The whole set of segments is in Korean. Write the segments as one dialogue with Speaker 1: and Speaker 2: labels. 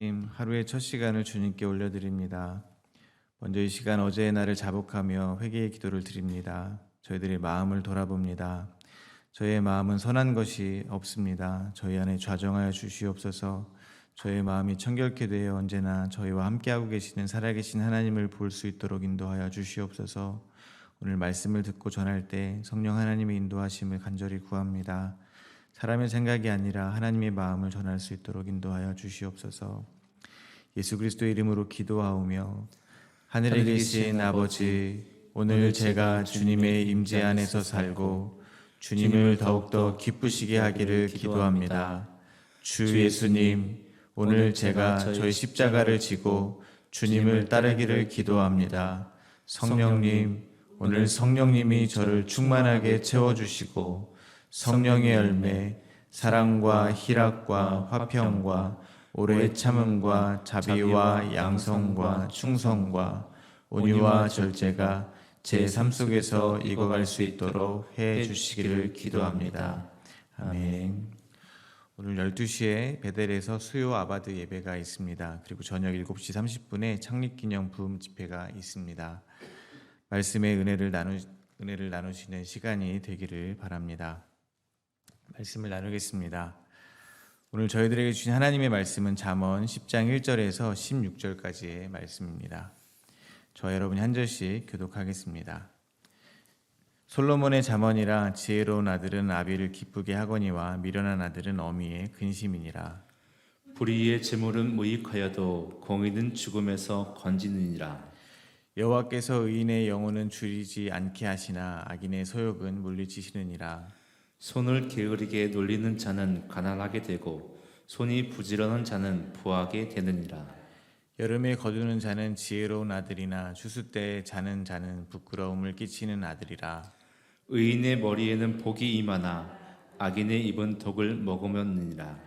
Speaker 1: 하루의 첫 시간을 주님께 올려드립니다. 먼저 이 시간 어제의 날을 자복하며 회개의 기도를 드립니다. 저희들의 마음을 돌아봅니다. 저희의 마음은 선한 것이 없습니다. 저희 안에 좌정하여 주시옵소서. 저희의 마음이 청결케 되어 언제나 저희와 함께하고 계시는 살아계신 하나님을 볼 수 있도록 인도하여 주시옵소서. 오늘 말씀을 듣고 전할 때 성령 하나님의 인도하심을 간절히 구합니다. 사람의 생각이 아니라 하나님의 마음을 전할 수 있도록 인도하여 주시옵소서. 예수 그리스도의 이름으로 기도하오며 하늘에 계신 아버지, 오늘 제가 주님의 임재 안에서 살고 주님을 더욱더 기쁘시게 하기를 기도합니다. 주 예수님, 오늘 제가 저의 십자가를 지고 주님을 따르기를 기도합니다. 성령님, 오늘 성령님이 저를 충만하게 채워주시고 성령의 열매, 사랑과 희락과 화평과 오래 참음과 자비와 양성과 충성과 온유와 절제가 제 삶 속에서 익어갈 수 있도록 해 주시기를 기도합니다. 아멘. 오늘 12시에 베델에서 수요 아바드 예배가 있습니다. 그리고 저녁 7시 30분에 창립기념 부흥 집회가 있습니다. 말씀의 은혜를 나누시는 시간이 되기를 바랍니다. 말씀을 나누겠습니다. 오늘 저희들에게 주신 하나님의 말씀은 잠언 10장 1절에서 16절까지의 말씀입니다. 저 여러분이 한 절씩 교독하겠습니다. 솔로몬의 잠언이라 지혜로운 아들은 아비를 기쁘게 하거니와 미련한 아들은 어미의 근심이니라.
Speaker 2: 불의의 재물은 무익하여도 공의는 죽음에서 건지느니라.
Speaker 1: 여호와께서 의인의 영혼은 줄이지 않게 하시나 악인의 소욕은 물리치시느니라.
Speaker 2: 손을 게으르게 놀리는 자는 가난하게 되고 손이 부지런한 자는 부하게 되느니라.
Speaker 1: 여름에 거두는 자는 지혜로운 아들이나 추수 때에 자는 자는 부끄러움을 끼치는 아들이라.
Speaker 2: 의인의 머리에는 복이 임하나 악인의 입은 독을 머금었느니라.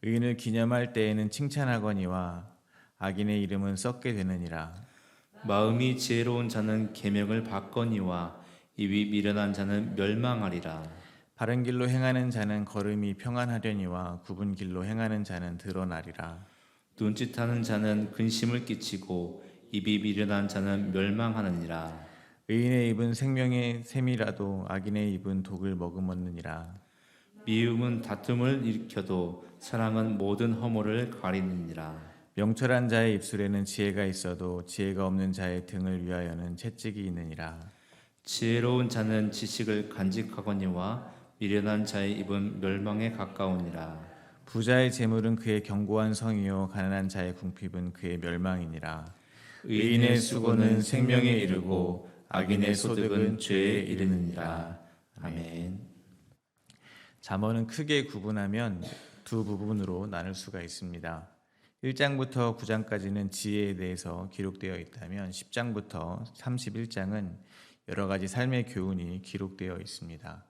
Speaker 1: 의인을 기념할 때에는 칭찬하거니와 악인의 이름은 썩게 되느니라.
Speaker 2: 마음이 지혜로운 자는 계명을 받거니와 입이 미련한 자는 멸망하리라.
Speaker 1: 바른 길로 행하는 자는 걸음이 평안하려니와 굽은 길로 행하는 자는 드러나리라.
Speaker 2: 눈짓하는 자는 근심을 끼치고 입이 미련한 자는 멸망하느니라.
Speaker 1: 의인의 입은 생명의 샘이라도 악인의 입은 독을 머금었느니라.
Speaker 2: 미움은 다툼을 일으켜도 사랑은 모든 허물을 가리느니라.
Speaker 1: 명철한 자의 입술에는 지혜가 있어도 지혜가 없는 자의 등을 위하여는 채찍이 있느니라.
Speaker 2: 지혜로운 자는 지식을 간직하거니와 미련한 자의 입은 멸망에 가까우니라.
Speaker 1: 부자의 재물은 그의 견고한 성이요 가난한 자의 궁핍은 그의 멸망이니라. 의인의 수고는 생명에 이르고 악인의 소득은 죄에 이르느니라.
Speaker 2: 아멘.
Speaker 1: 잠언은 크게 구분하면 두 부분으로 나눌 수가 있습니다. 1장부터 9장까지는 지혜에 대해서 기록되어 있다면 10장부터 31장은 여러 가지 삶의 교훈이 기록되어 있습니다.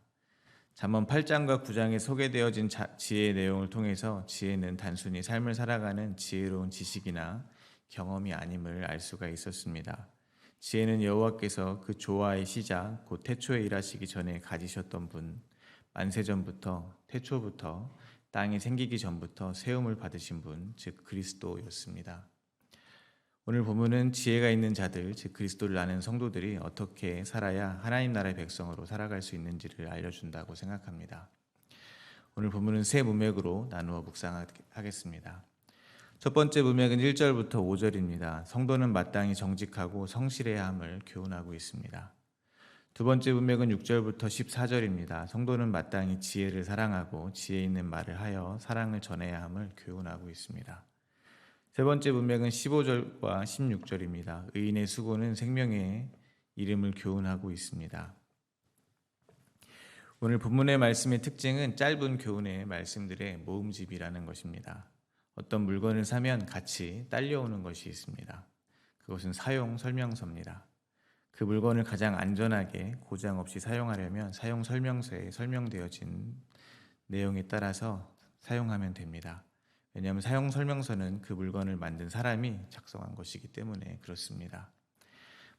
Speaker 1: 잠언 8장과 9장에 소개되어진 지혜의 내용을 통해서 지혜는 단순히 삶을 살아가는 지혜로운 지식이나 경험이 아님을 알 수가 있었습니다. 지혜는 여호와께서 그 조화의 시작, 곧 태초에 일하시기 전에 가지셨던 분, 만세전부터 태초부터 땅이 생기기 전부터 세움을 받으신 분, 즉 그리스도였습니다. 오늘 본문은 지혜가 있는 자들, 즉 그리스도를 아는 성도들이 어떻게 살아야 하나님 나라의 백성으로 살아갈 수 있는지를 알려준다고 생각합니다. 오늘 본문은 세 문맥으로 나누어 묵상하겠습니다. 첫 번째 문맥은 1절부터 5절입니다. 성도는 마땅히 정직하고 성실해야 함을 교훈하고 있습니다. 두 번째 문맥은 6절부터 14절입니다. 성도는 마땅히 지혜를 사랑하고 지혜 있는 말을 하여 사랑을 전해야 함을 교훈하고 있습니다. 세 번째 문맥은 15절과 16절입니다. 의인의 수고는 생명의 이름을 교훈하고 있습니다. 오늘 본문의 말씀의 특징은 짧은 교훈의 말씀들의 모음집이라는 것입니다. 어떤 물건을 사면 같이 딸려오는 것이 있습니다. 그것은 사용 설명서입니다. 그 물건을 가장 안전하게 고장 없이 사용하려면 사용 설명서에 설명되어진 내용에 따라서 사용하면 됩니다. 왜냐하면 사용 설명서는 그 물건을 만든 사람이 작성한 것이기 때문에 그렇습니다.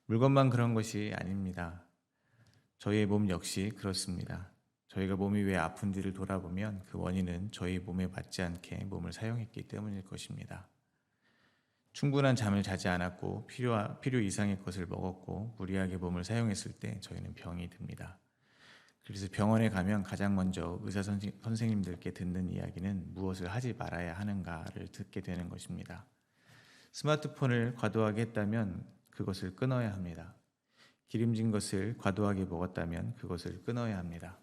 Speaker 1: 물건만 그런 것이 아닙니다. 저희의 몸 역시 그렇습니다. 저희가 몸이 왜 아픈지를 돌아보면 그 원인은 저희 몸에 맞지 않게 몸을 사용했기 때문일 것입니다. 충분한 잠을 자지 않았고 필요 이상의 것을 먹었고 무리하게 몸을 사용했을 때 저희는 병이 듭니다. 그래서 병원에 가면 가장 먼저 의사 선생님들께 듣는 이야기는 무엇을 하지 말아야 하는가를 듣게 되는 것입니다. 스마트폰을 과도하게 했다면 그것을 끊어야 합니다. 기름진 것을 과도하게 먹었다면 그것을 끊어야 합니다.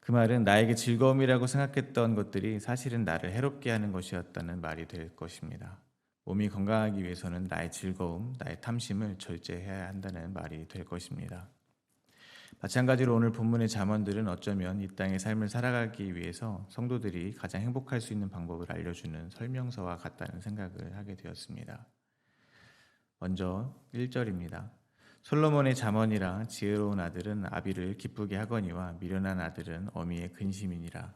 Speaker 1: 그 말은 나에게 즐거움이라고 생각했던 것들이 사실은 나를 해롭게 하는 것이었다는 말이 될 것입니다. 몸이 건강하기 위해서는 나의 즐거움, 나의 탐심을 절제해야 한다는 말이 될 것입니다. 마찬가지로 오늘 본문의 잠언들은 어쩌면 이 땅의 삶을 살아가기 위해서 성도들이 가장 행복할 수 있는 방법을 알려주는 설명서와 같다는 생각을 하게 되었습니다. 먼저 1절입니다. 솔로몬의 잠언이라 지혜로운 아들은 아비를 기쁘게 하거니와 미련한 아들은 어미의 근심이니라.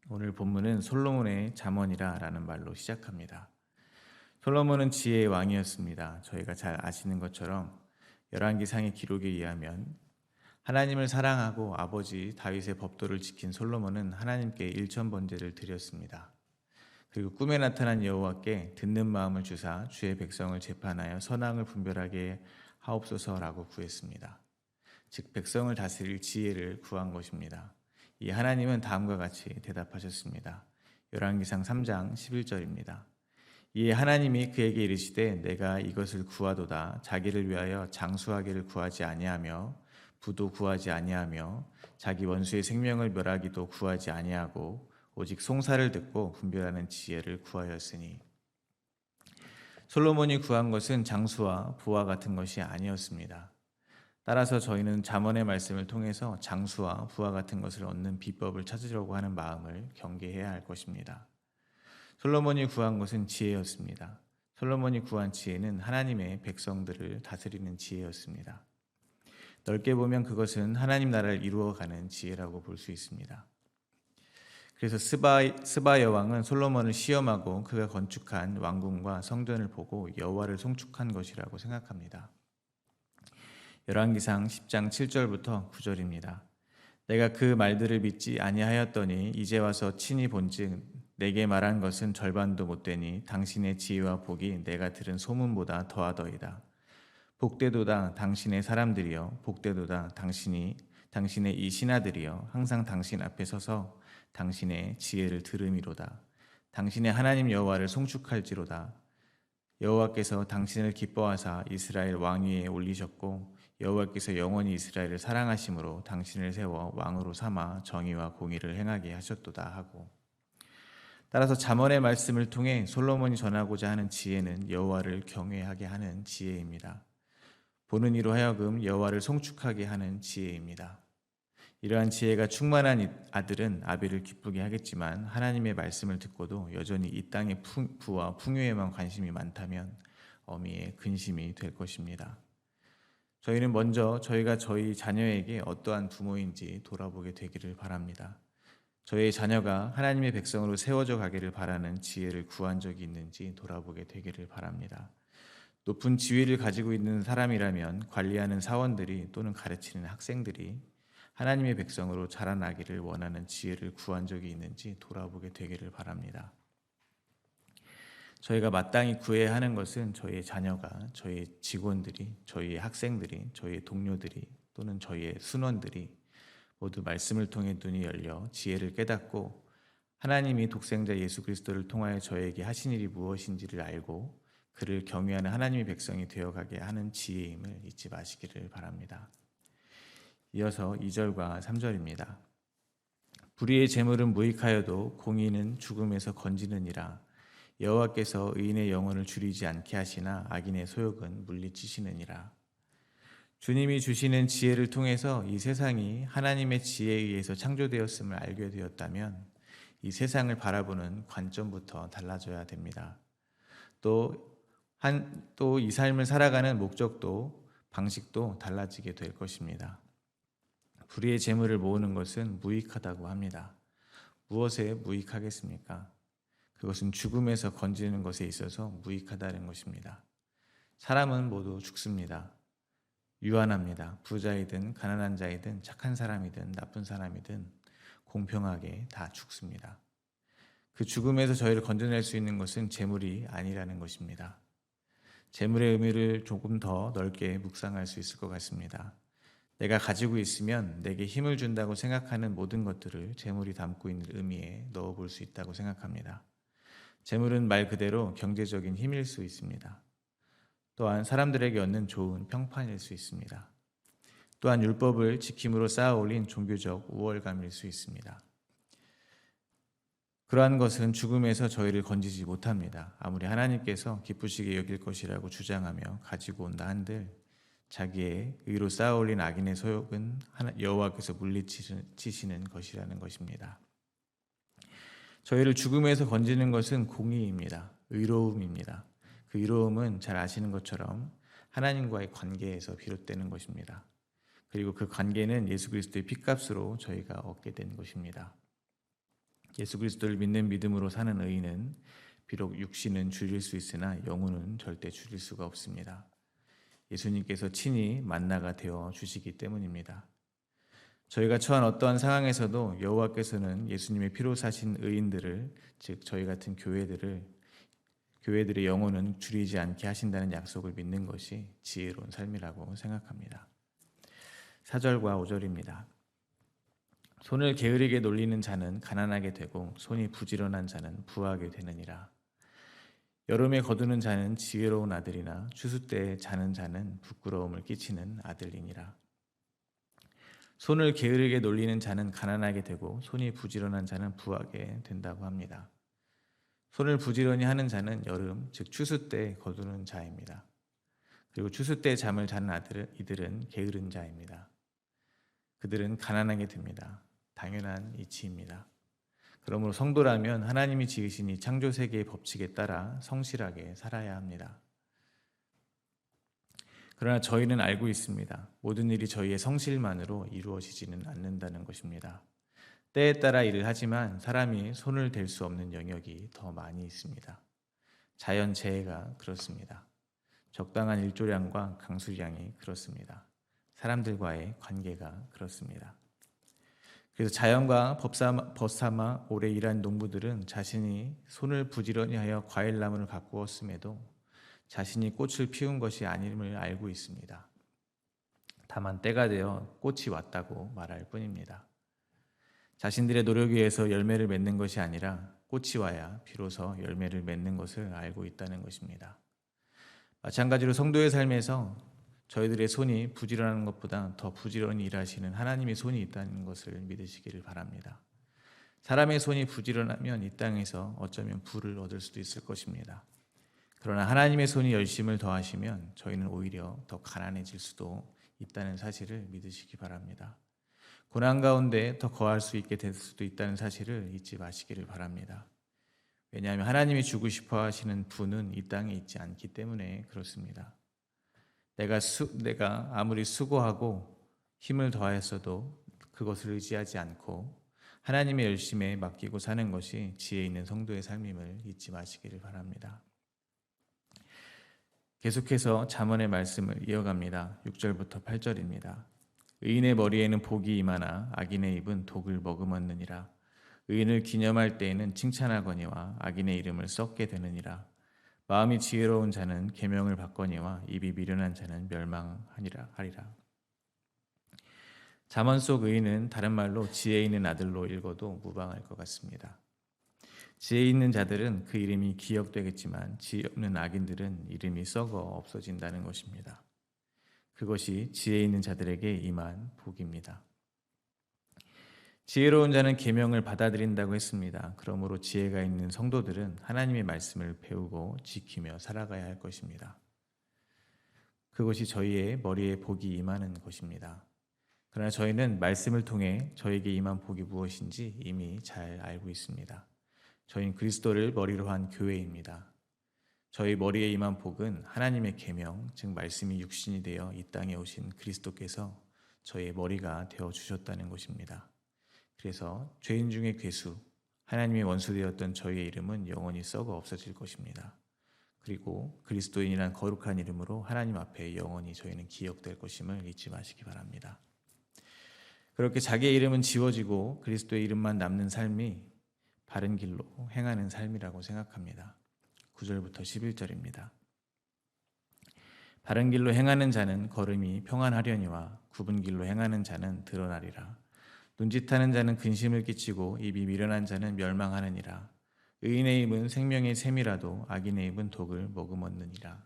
Speaker 1: 오늘 본문은 솔로몬의 잠언이라 라는 말로 시작합니다. 솔로몬은 지혜의 왕이었습니다. 저희가 잘 아시는 것처럼 열왕기상의 기록에 의하면 하나님을 사랑하고 아버지 다윗의 법도를 지킨 솔로몬은 하나님께 일천번제를 드렸습니다. 그리고 꿈에 나타난 여호와께 듣는 마음을 주사 주의 백성을 재판하여 선악을 분별하게 하옵소서라고 구했습니다. 즉 백성을 다스릴 지혜를 구한 것입니다. 이 하나님은 다음과 같이 대답하셨습니다. 열왕기상 3장 11절입니다. 이에 하나님이 그에게 이르시되 내가 이것을 구하도다. 자기를 위하여 장수하기를 구하지 아니하며 부도 구하지 아니하며 자기 원수의 생명을 멸하기도 구하지 아니하고 오직 송사를 듣고 분별하는 지혜를 구하였으니. 솔로몬이 구한 것은 장수와 부와 같은 것이 아니었습니다. 따라서 저희는 잠언의 말씀을 통해서 장수와 부와 같은 것을 얻는 비법을 찾으려고 하는 마음을 경계해야 할 것입니다. 솔로몬이 구한 것은 지혜였습니다. 솔로몬이 구한 지혜는 하나님의 백성들을 다스리는 지혜였습니다. 넓게 보면 그것은 하나님 나라를 이루어가는 지혜라고 볼 수 있습니다. 그래서 스바 여왕은 솔로몬을 시험하고 그가 건축한 왕궁과 성전을 보고 여호와를 송축한 것이라고 생각합니다. 열왕기상 10장 7절부터 9절입니다. 내가 그 말들을 믿지 아니하였더니 이제 와서 친히 본즉 내게 말한 것은 절반도 못되니 당신의 지혜와 복이 내가 들은 소문보다 더하더이다. 복되도다 당신의 사람들이여 복되도다 당신의 이 신하들이여 항상 당신 앞에 서서 당신의 지혜를 들음이로다. 당신의 하나님 여호와를 송축할지로다. 여호와께서 당신을 기뻐하사 이스라엘 왕위에 올리셨고 여호와께서 영원히 이스라엘을 사랑하심으로 당신을 세워 왕으로 삼아 정의와 공의를 행하게 하셨도다 하고. 따라서 잠언의 말씀을 통해 솔로몬이 전하고자 하는 지혜는 여호와를 경외하게 하는 지혜입니다. 보는 이로 하여금 여호와를 송축하게 하는 지혜입니다. 이러한 지혜가 충만한 아들은 아비를 기쁘게 하겠지만 하나님의 말씀을 듣고도 여전히 이 땅의 부와 풍요에만 관심이 많다면 어미의 근심이 될 것입니다. 저희는 먼저 저희가 저희 자녀에게 어떠한 부모인지 돌아보게 되기를 바랍니다. 저희 자녀가 하나님의 백성으로 세워져 가기를 바라는 지혜를 구한 적이 있는지 돌아보게 되기를 바랍니다. 높은 지위를 가지고 있는 사람이라면 관리하는 사원들이 또는 가르치는 학생들이 하나님의 백성으로 자라나기를 원하는 지혜를 구한 적이 있는지 돌아보게 되기를 바랍니다. 저희가 마땅히 구해야 하는 것은 저희의 자녀가, 저희의 직원들이, 저희의 학생들이, 저희의 동료들이 또는 저희의 순원들이 모두 말씀을 통해 눈이 열려 지혜를 깨닫고 하나님이 독생자 예수 그리스도를 통하여 저에게 하신 일이 무엇인지를 알고 그를 경외하는 하나님의 백성이 되어가게 하는 지혜임을 잊지 마시기를 바랍니다. 이어서 2절과 3절입니다. 불의의 재물은 무익하여도 공의는 죽음에서 건지느니라. 여호와께서 의인의 영혼을 줄이지 않게 하시나 악인의 소욕은 물리치시느니라. 주님이 주시는 지혜를 통해서 이 세상이 하나님의 지혜에 의해서 창조되었음을 알게 되었다면 이 세상을 바라보는 관점부터 달라져야 됩니다. 또 이 삶을 살아가는 목적도 방식도 달라지게 될 것입니다. 불의의 재물을 모으는 것은 무익하다고 합니다. 무엇에 무익하겠습니까? 그것은 죽음에서 건지는 것에 있어서 무익하다는 것입니다. 사람은 모두 죽습니다. 유한합니다. 부자이든 가난한 자이든 착한 사람이든 나쁜 사람이든 공평하게 다 죽습니다. 그 죽음에서 저희를 건져낼 수 있는 것은 재물이 아니라는 것입니다. 재물의 의미를 조금 더 넓게 묵상할 수 있을 것 같습니다. 내가 가지고 있으면 내게 힘을 준다고 생각하는 모든 것들을 재물이 담고 있는 의미에 넣어볼 수 있다고 생각합니다. 재물은 말 그대로 경제적인 힘일 수 있습니다. 또한 사람들에게 얻는 좋은 평판일 수 있습니다. 또한 율법을 지킴으로 쌓아올린 종교적 우월감일 수 있습니다. 그러한 것은 죽음에서 저희를 건지지 못합니다. 아무리 하나님께서 기쁘시게 여길 것이라고 주장하며 가지고 온다 한들 자기의 의로 쌓아올린 악인의 소욕은 여호와께서 물리치시는 것이라는 것입니다. 저희를 죽음에서 건지는 것은 공의입니다. 의로움입니다. 그 의로움은 잘 아시는 것처럼 하나님과의 관계에서 비롯되는 것입니다. 그리고 그 관계는 예수 그리스도의 핏값으로 저희가 얻게 된 것입니다. 예수 그리스도를 믿는 믿음으로 사는 의인은 비록 육신은 줄일 수 있으나 영혼은 절대 줄일 수가 없습니다. 예수님께서 친히 만나가 되어 주시기 때문입니다. 저희가 처한 어떠한 상황에서도 여호와께서는 예수님의 피로 사신 의인들을, 즉 저희 같은 교회들의 영혼은 줄이지 않게 하신다는 약속을 믿는 것이 지혜로운 삶이라고 생각합니다. 4절과 5절입니다. 손을 게으르게 놀리는 자는 가난하게 되고 손이 부지런한 자는 부하게 되느니라. 여름에 거두는 자는 지혜로운 아들이나 추수 때에 자는 자는 부끄러움을 끼치는 아들이니라. 손을 게으르게 놀리는 자는 가난하게 되고 손이 부지런한 자는 부하게 된다고 합니다. 손을 부지런히 하는 자는 여름, 즉 추수 때 거두는 자입니다. 그리고 추수 때 잠을 자는 이들은 게으른 자입니다. 그들은 가난하게 됩니다. 당연한 이치입니다. 그러므로 성도라면 하나님이 지으신 이 창조 세계의 법칙에 따라 성실하게 살아야 합니다. 그러나 저희는 알고 있습니다. 모든 일이 저희의 성실만으로 이루어지지는 않는다는 것입니다. 때에 따라 일을 하지만 사람이 손을 댈 수 없는 영역이 더 많이 있습니다. 자연재해가 그렇습니다. 적당한 일조량과 강수량이 그렇습니다. 사람들과의 관계가 그렇습니다. 그래서 자연과 벗삼아 오래 일한 농부들은 자신이 손을 부지런히 하여 과일나무를 가꾸었음에도 자신이 꽃을 피운 것이 아님을 알고 있습니다. 다만 때가 되어 꽃이 왔다고 말할 뿐입니다. 자신들의 노력에 의해서 열매를 맺는 것이 아니라 꽃이 와야 비로소 열매를 맺는 것을 알고 있다는 것입니다. 마찬가지로 성도의 삶에서 저희들의 손이 부지런한 것보다 더 부지런히 일하시는 하나님의 손이 있다는 것을 믿으시기를 바랍니다. 사람의 손이 부지런하면 이 땅에서 어쩌면 부를 얻을 수도 있을 것입니다. 그러나 하나님의 손이 열심을 더하시면 저희는 오히려 더 가난해질 수도 있다는 사실을 믿으시기 바랍니다. 고난 가운데 더 거할 수 있게 될 수도 있다는 사실을 잊지 마시기를 바랍니다. 왜냐하면 하나님이 주고 싶어 하시는 부는 이 땅에 있지 않기 때문에 그렇습니다. 내가 아무리 수고하고 힘을 더하였어도 그것을 의지하지 않고 하나님의 열심에 맡기고 사는 것이 지혜 있는 성도의 삶임을 잊지 마시기를 바랍니다. 계속해서 잠언의 말씀을 이어갑니다. 6절부터 8절입니다. 의인의 머리에는 복이 임하나 악인의 입은 독을 머금었느니라. 의인을 기념할 때에는 칭찬하거니와 악인의 이름을 썩게 되느니라. 마음이 지혜로운 자는 계명을 받거니와 입이 미련한 자는 멸망하리라. 잠언 속 의인은 다른 말로 지혜 있는 아들로 읽어도 무방할 것 같습니다. 지혜 있는 자들은 그 이름이 기억되겠지만 지혜 없는 악인들은 이름이 썩어 없어진다는 것입니다. 그것이 지혜 있는 자들에게 임한 복입니다. 지혜로운 자는 계명을 받아들인다고 했습니다. 그러므로 지혜가 있는 성도들은 하나님의 말씀을 배우고 지키며 살아가야 할 것입니다. 그것이 저희의 머리에 복이 임하는 것입니다. 그러나 저희는 말씀을 통해 저에게 임한 복이 무엇인지 이미 잘 알고 있습니다. 저희는 그리스도를 머리로 한 교회입니다. 저희 머리에 임한 복은 하나님의 계명, 즉 말씀이 육신이 되어 이 땅에 오신 그리스도께서 저희의 머리가 되어 주셨다는 것입니다. 그래서 죄인 중에 괴수, 하나님의 원수 되었던 저희의 이름은 영원히 썩어 없어질 것입니다. 그리고 그리스도인이란 거룩한 이름으로 하나님 앞에 영원히 저희는 기억될 것임을 잊지 마시기 바랍니다. 그렇게 자기의 이름은 지워지고 그리스도의 이름만 남는 삶이 바른 길로 행하는 삶이라고 생각합니다. 9절부터 11절입니다. 바른 길로 행하는 자는 걸음이 평안하려니와 굽은 길로 행하는 자는 드러나리라. 눈짓하는 자는 근심을 끼치고 입이 미련한 자는 멸망하느니라. 의인의 입은 생명의 샘이라도 악인의 입은 독을 머금었느니라.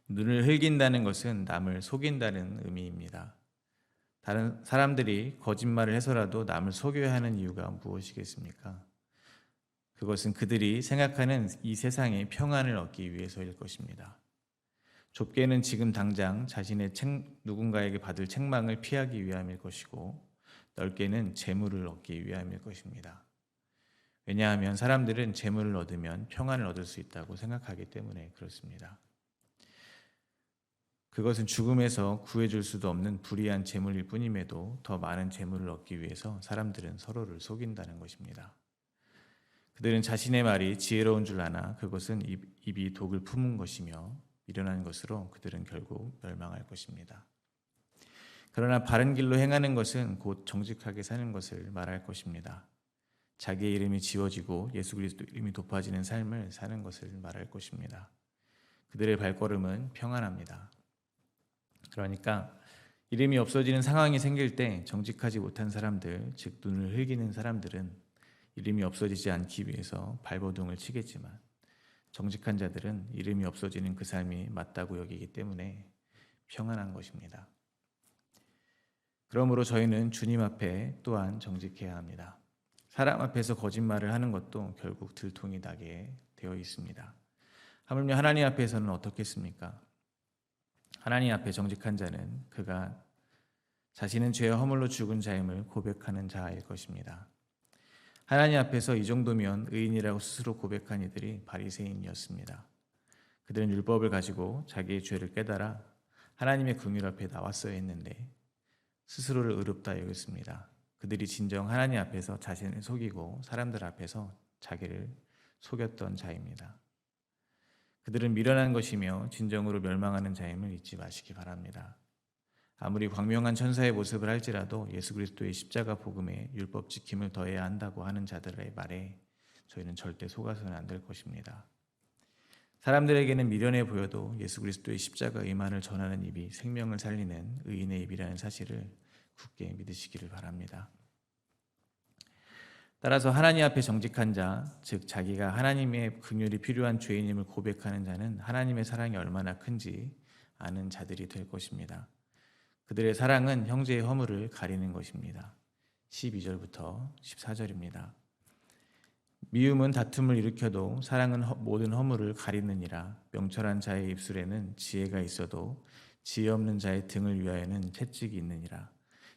Speaker 1: 눈을 흘긴다는 것은 남을 속인다는 의미입니다. 다른 사람들이 거짓말을 해서라도 남을 속여야 하는 이유가 무엇이겠습니까? 그것은 그들이 생각하는 이 세상의 평안을 얻기 위해서일 것입니다. 좁게는 지금 당장 자신의 누군가에게 받을 책망을 피하기 위함일 것이고, 넓게는 재물을 얻기 위함일 것입니다. 왜냐하면 사람들은 재물을 얻으면 평안을 얻을 수 있다고 생각하기 때문에 그렇습니다. 그것은 죽음에서 구해줄 수도 없는 불의한 재물일 뿐임에도 더 많은 재물을 얻기 위해서 사람들은 서로를 속인다는 것입니다. 그들은 자신의 말이 지혜로운 줄 아나 그것은 입이 독을 품은 것이며 미련한 것으로 그들은 결국 멸망할 것입니다. 그러나 바른 길로 행하는 것은 곧 정직하게 사는 것을 말할 것입니다. 자기의 이름이 지워지고 예수 그리스도 이름이 높아지는 삶을 사는 것을 말할 것입니다. 그들의 발걸음은 평안합니다. 그러니까 이름이 없어지는 상황이 생길 때 정직하지 못한 사람들, 즉 눈을 흘기는 사람들은 이름이 없어지지 않기 위해서 발버둥을 치겠지만, 정직한 자들은 이름이 없어지는 그 삶이 맞다고 여기기 때문에 평안한 것입니다. 그러므로 저희는 주님 앞에 또한 정직해야 합니다. 사람 앞에서 거짓말을 하는 것도 결국 들통이 나게 되어 있습니다. 하물며 하나님 앞에서는 어떻겠습니까? 하나님 앞에 정직한 자는 그가 자신은 죄의 허물로 죽은 자임을 고백하는 자일 것입니다. 하나님 앞에서 이 정도면 의인이라고 스스로 고백한 이들이 바리새인이었습니다. 그들은 율법을 가지고 자기의 죄를 깨달아 하나님의 긍휼 앞에 나왔어야 했는데 스스로를 의롭다 여겼습니다. 그들이 진정 하나님 앞에서 자신을 속이고 사람들 앞에서 자기를 속였던 자입니다. 그들은 미련한 것이며 진정으로 멸망하는 자임을 잊지 마시기 바랍니다. 아무리 광명한 천사의 모습을 할지라도 예수 그리스도의 십자가 복음에 율법 지킴을 더해야 한다고 하는 자들의 말에 저희는 절대 속아서는 안 될 것입니다. 사람들에게는 미련해 보여도 예수 그리스도의 십자가 의만을 전하는 입이 생명을 살리는 의인의 입이라는 사실을 굳게 믿으시기를 바랍니다. 따라서 하나님 앞에 정직한 자, 즉 자기가 하나님의 긍휼이 필요한 죄인임을 고백하는 자는 하나님의 사랑이 얼마나 큰지 아는 자들이 될 것입니다. 그들의 사랑은 형제의 허물을 가리는 것입니다. 12절부터 14절입니다. 미움은 다툼을 일으켜도 사랑은 모든 허물을 가리느니라. 명철한 자의 입술에는 지혜가 있어도 지혜 없는 자의 등을 위하여는 채찍이 있느니라.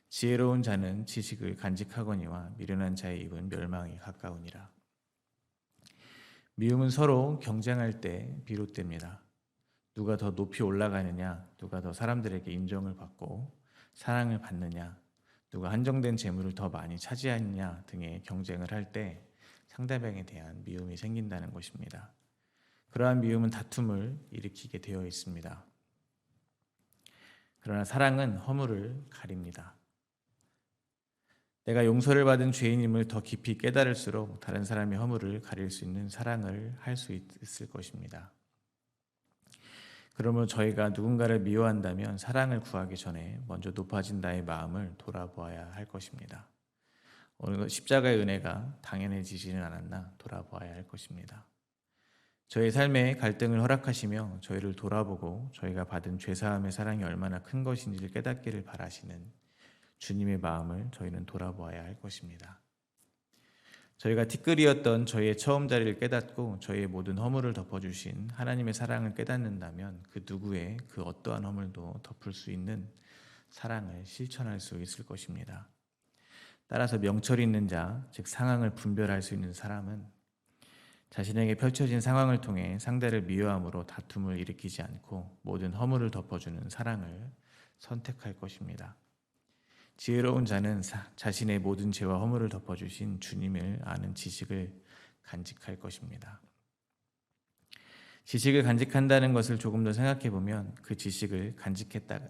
Speaker 1: 지혜로운 자는 지식을 간직하거니와 미련한 자의 입은 멸망이 가까우니라. 미움은 서로 경쟁할 때 비롯됩니다. 누가 더 높이 올라가느냐, 누가 더 사람들에게 인정을 받고 사랑을 받느냐, 누가 한정된 재물을 더 많이 차지하느냐 등의 경쟁을 할 때 상대방에 대한 미움이 생긴다는 것입니다. 그러한 미움은 다툼을 일으키게 되어 있습니다. 그러나 사랑은 허물을 가립니다. 내가 용서를 받은 죄인임을 더 깊이 깨달을수록 다른 사람의 허물을 가릴 수 있는 사랑을 할 수 있을 것입니다. 그러므로 저희가 누군가를 미워한다면 사랑을 구하기 전에 먼저 높아진 나의 마음을 돌아보아야 할 것입니다. 오늘 십자가의 은혜가 당연해지지는 않았나 돌아보아야 할 것입니다. 저희 삶에 갈등을 허락하시며 저희를 돌아보고 저희가 받은 죄사함의 사랑이 얼마나 큰 것인지를 깨닫기를 바라시는 주님의 마음을 저희는 돌아보아야 할 것입니다. 저희가 티끌이었던 저희의 처음 자리를 깨닫고 저희의 모든 허물을 덮어주신 하나님의 사랑을 깨닫는다면 그 누구의 그 어떠한 허물도 덮을 수 있는 사랑을 실천할 수 있을 것입니다. 따라서 명철 있는 자, 즉 상황을 분별할 수 있는 사람은 자신에게 펼쳐진 상황을 통해 상대를 미워함으로 다툼을 일으키지 않고 모든 허물을 덮어주는 사랑을 선택할 것입니다. 지혜로운 자는 자신의 모든 죄와 허물을 덮어주신 주님을 아는 지식을 간직할 것입니다. 지식을 간직한다는 것을 조금 더 생각해 보면 그 지식을 간직했다가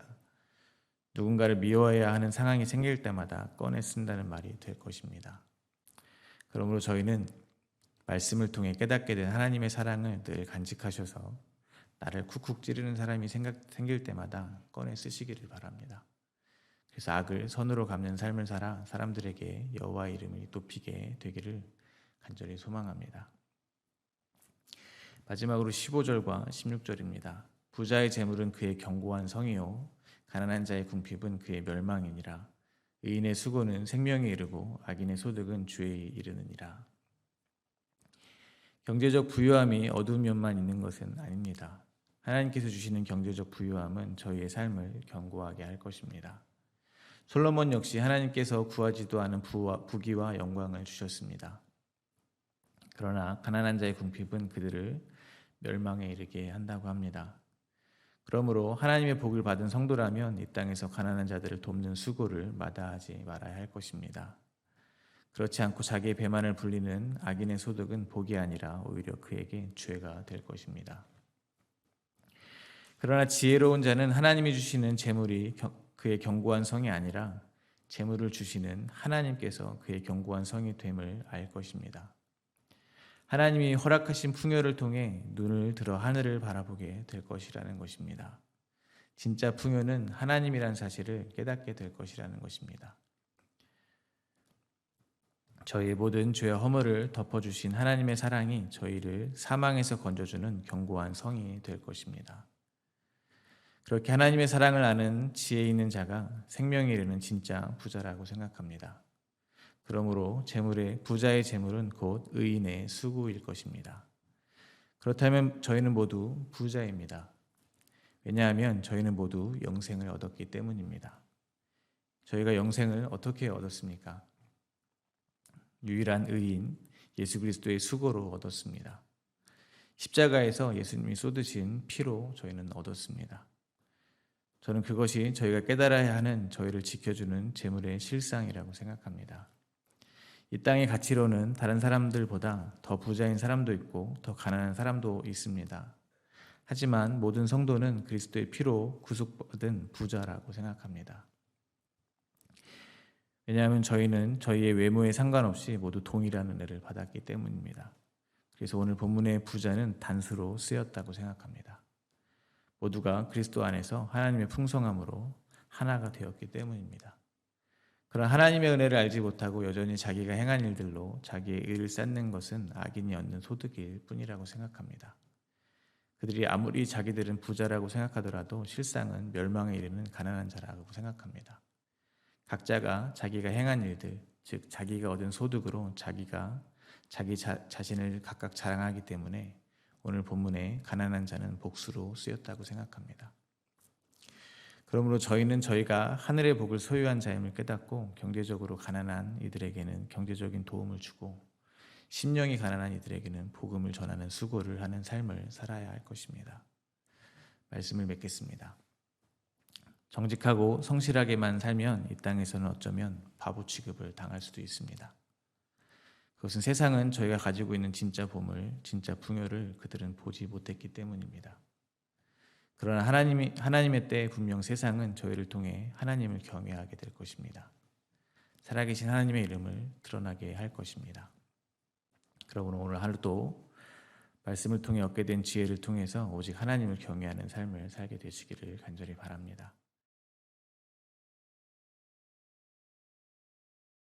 Speaker 1: 누군가를 미워해야 하는 상황이 생길 때마다 꺼내 쓴다는 말이 될 것입니다. 그러므로 저희는 말씀을 통해 깨닫게 된 하나님의 사랑을 늘 간직하셔서 나를 쿡쿡 찌르는 사람이 생길 때마다 꺼내 쓰시기를 바랍니다. 그래서 악을 선으로 갚는 삶을 살아 사람들에게 여호와의 이름을 높이게 되기를 간절히 소망합니다. 마지막으로 15절과 16절입니다. 부자의 재물은 그의 견고한 성이요 가난한 자의 궁핍은 그의 멸망이니라. 의인의 수고는 생명에 이르고 악인의 소득은 주에 이르느니라. 경제적 부유함이 어두운 면만 있는 것은 아닙니다. 하나님께서 주시는 경제적 부유함은 저희의 삶을 견고하게 할 것입니다. 솔로몬 역시 하나님께서 구하지도 않은 부귀와 영광을 주셨습니다. 그러나 가난한 자의 궁핍은 그들을 멸망에 이르게 한다고 합니다. 그러므로 하나님의 복을 받은 성도라면 이 땅에서 가난한 자들을 돕는 수고를 마다하지 말아야 할 것입니다. 그렇지 않고 자기의 배만을 불리는 악인의 소득은 복이 아니라 오히려 그에게 죄가 될 것입니다. 그러나 지혜로운 자는 하나님이 주시는 재물이 그의 견고한 성이 아니라 재물을 주시는 하나님께서 그의 견고한 성이 됨을 알 것입니다. 하나님이 허락하신 풍요를 통해 눈을 들어 하늘을 바라보게 될 것이라는 것입니다. 진짜 풍요는 하나님이란 사실을 깨닫게 될 것이라는 것입니다. 저희의 모든 죄와 허물을 덮어주신 하나님의 사랑이 저희를 사망에서 건져주는 견고한 성이 될 것입니다. 그렇게 하나님의 사랑을 아는 지혜 있는 자가 생명에 이르는 진짜 부자라고 생각합니다. 그러므로 부자의 재물은 곧 의인의 수고일 것입니다. 그렇다면 저희는 모두 부자입니다. 왜냐하면 저희는 모두 영생을 얻었기 때문입니다. 저희가 영생을 어떻게 얻었습니까? 유일한 의인 예수 그리스도의 수고로 얻었습니다. 십자가에서 예수님이 쏟으신 피로 저희는 얻었습니다. 저는 그것이 저희가 깨달아야 하는 저희를 지켜주는 재물의 실상이라고 생각합니다. 이 땅의 가치로는 다른 사람들보다 더 부자인 사람도 있고 더 가난한 사람도 있습니다. 하지만 모든 성도는 그리스도의 피로 구속받은 부자라고 생각합니다. 왜냐하면 저희는 저희의 외모에 상관없이 모두 동일한 은혜를 받았기 때문입니다. 그래서 오늘 본문의 부자는 단수로 쓰였다고 생각합니다. 모두가 그리스도 안에서 하나님의 풍성함으로 하나가 되었기 때문입니다. 그런 하나님의 은혜를 알지 못하고 여전히 자기가 행한 일들로 자기의 의를 쌓는 것은 악인이 얻는 소득일 뿐이라고 생각합니다. 그들이 아무리 자기들은 부자라고 생각하더라도 실상은 멸망에 이르는 가난한 자라고 생각합니다. 각자가 자기가 행한 일들, 즉 자기가 얻은 소득으로 자기 자신을 각각 자랑하기 때문에 오늘 본문에 가난한 자는 복수로 쓰였다고 생각합니다. 그러므로 저희는 저희가 하늘의 복을 소유한 자임을 깨닫고 경제적으로 가난한 이들에게는 경제적인 도움을 주고 심령이 가난한 이들에게는 복음을 전하는 수고를 하는 삶을 살아야 할 것입니다. 말씀을 맺겠습니다. 정직하고 성실하게만 살면 이 땅에서는 어쩌면 바보 취급을 당할 수도 있습니다. 그것은 세상은 저희가 가지고 있는 진짜 보물, 진짜 풍요를 그들은 보지 못했기 때문입니다. 그러나 하나님의 때에 분명 세상은 저희를 통해 하나님을 경외하게 될 것입니다. 살아계신 하나님의 이름을 드러나게 할 것입니다. 그러므로 오늘 하루도 말씀을 통해 얻게 된 지혜를 통해서 오직 하나님을 경외하는 삶을 살게 되시기를 간절히 바랍니다.